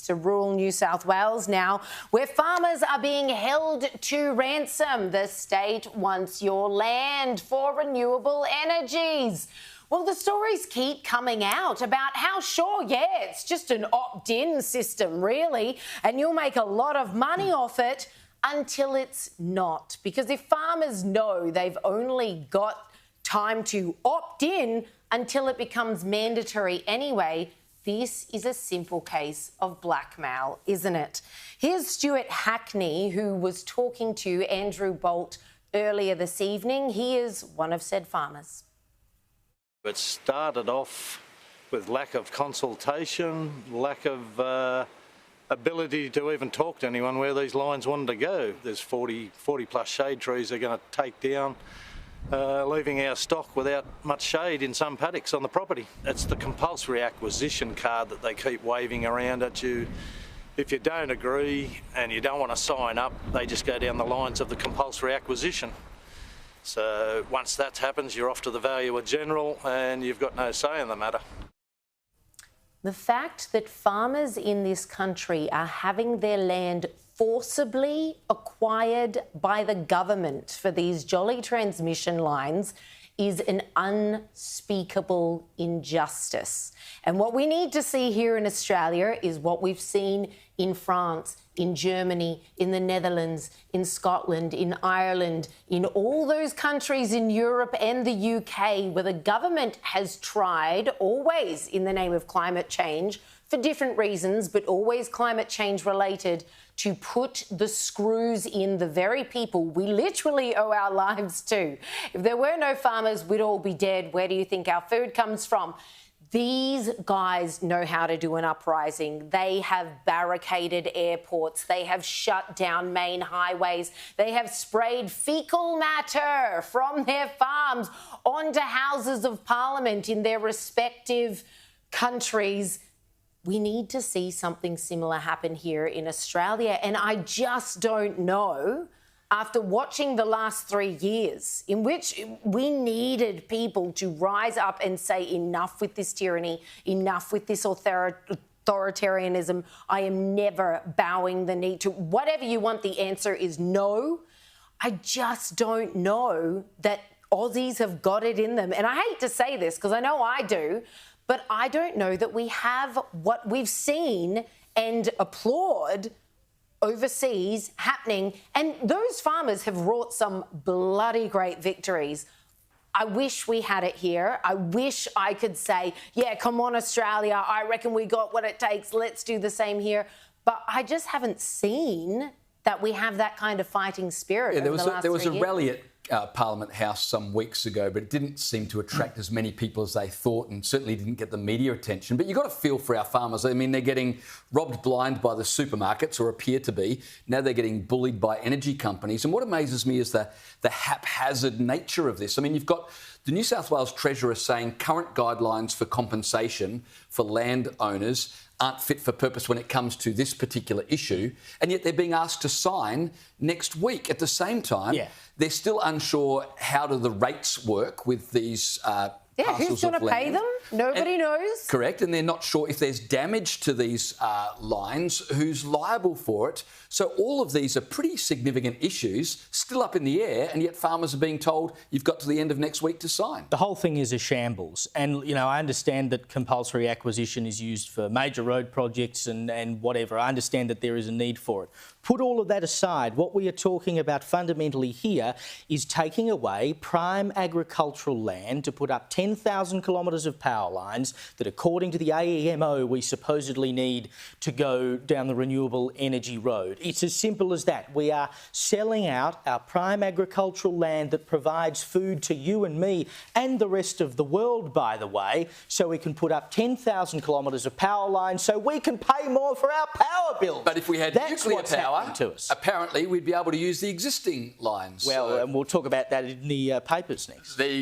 to rural New South Wales now, where farmers are being held to ransom. The state wants your land for renewable energies. Well, the stories keep coming out about how, sure, it's just an opt-in system, really, and you'll make a lot of money off it until it's not. Because if farmers know they've only got time to opt in until it becomes mandatory anyway, this is a simple case of blackmail, isn't it? Here's Stuart Hackney, who was talking to Andrew Bolt earlier this evening. He is one of said farmers. It started off with lack of consultation, lack of ability to even talk to anyone where these lines wanted to go. There's 40 plus shade trees they're going to take down, leaving our stock without much shade in some paddocks on the property. It's the compulsory acquisition card that they keep waving around at you. If you don't agree and you don't want to sign up, they just go down the lines of the compulsory acquisition. So once that happens, you're off to the valuer general and you've got no say in the matter. The fact that farmers in this country are having their land forcibly acquired by the government for these jolly transmission lines is an unspeakable injustice. And what we need to see here in Australia is what we've seen in France, in Germany, in the Netherlands, in Scotland, in Ireland, in all those countries in Europe and the UK where the government has tried, always in the name of climate change, for different reasons, but always climate change related, to put the screws in the very people we literally owe our lives to. If there were no farmers, we'd all be dead. Where do you think our food comes from? These guys know how to do an uprising. They have barricaded airports. They have shut down main highways. They have sprayed fecal matter from their farms onto Houses of Parliament in their respective countries. We need to see something similar happen here in Australia. And I just don't know, after watching the last 3 years in which we needed people to rise up and say enough with this tyranny, enough with this authoritarianism, I am never bowing the knee to whatever you want. The answer is no. I just don't know that Aussies have got it in them. And I hate to say this because I know I do, but I don't know that we have what we've seen and applaud overseas happening. And those farmers have wrought some bloody great victories. I wish we had it here. I wish I could say, yeah, come on, Australia, I reckon we got what it takes. Let's do the same here. But I just haven't seen that we have that kind of fighting spirit. Yeah, there was a rally at Parliament House some weeks ago, but it didn't seem to attract as many people as they thought and certainly didn't get the media attention. But you've got to feel for our farmers. I mean, they're getting robbed blind by the supermarkets, or appear to be. Now they're getting bullied by energy companies. And what amazes me is the haphazard nature of this. I mean, you've got the New South Wales Treasurer saying current guidelines for compensation for landowners aren't fit for purpose when it comes to this particular issue, and yet they're being asked to sign next week. At the same time, they're still unsure how do the rates work with these who's going to pay them? Nobody knows. Correct, and they're not sure if there's damage to these lines, who's liable for it. So all of these are pretty significant issues still up in the air, and yet farmers are being told you've got to the end of next week to sign. The whole thing is a shambles. And, you know, I understand that compulsory acquisition is used for major road projects and whatever. I understand that there is a need for it. Put all of that aside. What we are talking about fundamentally here is taking away prime agricultural land to put up 10,000 kilometres of power lines that, according to the AEMO, we supposedly need to go down the renewable energy road. It's as simple as that. We are selling out our prime agricultural land that provides food to you and me and the rest of the world, by the way, so we can put up 10,000 kilometres of power lines so we can pay more for our power bills. But if we had nuclear power, apparently we'd be able to use the existing lines. Well, and we'll talk about that in the papers next. There you go.